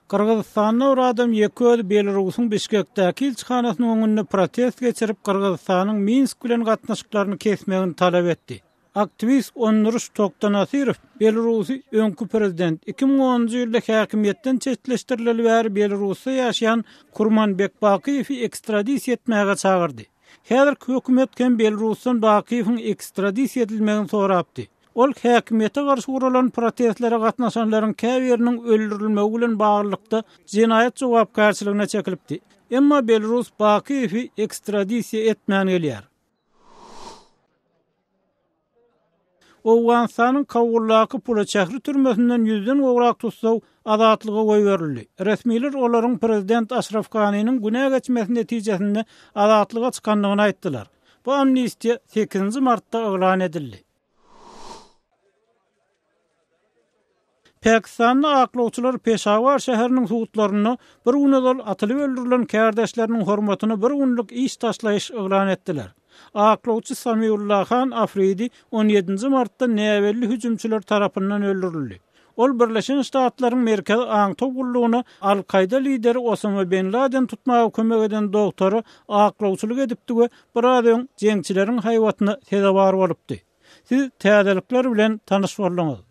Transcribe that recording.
Kırgızstanda bir adam ýeköz Belarusyň Bişkekdäki ilçihanasynyň öňünde protest geçirip Kırgızstanyň Minsk bilen gatnaşyklaryny kesmegini talap etdi. Aktivist Onnuruş Toktanasirov Belarusy öňkü prezident 2010-njy ýylda häkimiýetden çetleşdirileli bäri Belarusda ýaşaýan Kurmanbek Bakiýewi ekstradisiýa etmäge çagyrdy. Häzirki hökümet hem Belarusdan Bakiýewiň ekstradisiýa edilmegini sorapdy. Ol häkimiýete garşy guralan protestlere gatnaşanlaryň käbiriniň öldürilmegi bilen baglykda jinayet jogapkärçiligine çekilipdi. Emma Belarus Bakiýewi ekstradisiýa etmän gelýär. Owganstanyň Kawullaky Pulaçakry türmesinden 100den gowrak tutsaw azatlyga goý berildi. Resmiler olaryň prezident Ashraf Ghani'nin güne geçmesi netijesinde azatlyga çykanlygyny aýtdylar. Bu amnistiýa 8 martda elan edildi. Pakistan'da aklawçylar Peşawar şäheriniň suwutlaryny bir günedal atylyp öldürilen kärdeşleriniň hormatyna bir günlük iş taşlaýyş elan etdiler. Aklawçy Samiullah Khan Afridi 17 martda näwelli hüjümçüler tarapyndan öldürildi. Ol Birleşen Ştatlaryň merkezi Aňtogullugyna Al-Qaida lideri Osama bin Laden tutmagy kömek eden doktory aklawçylyk edipdi we biraz öň jeňçileriň haýwatyna sebäp bolypdy. Siz täzelikler bilen tanyş boldunuz.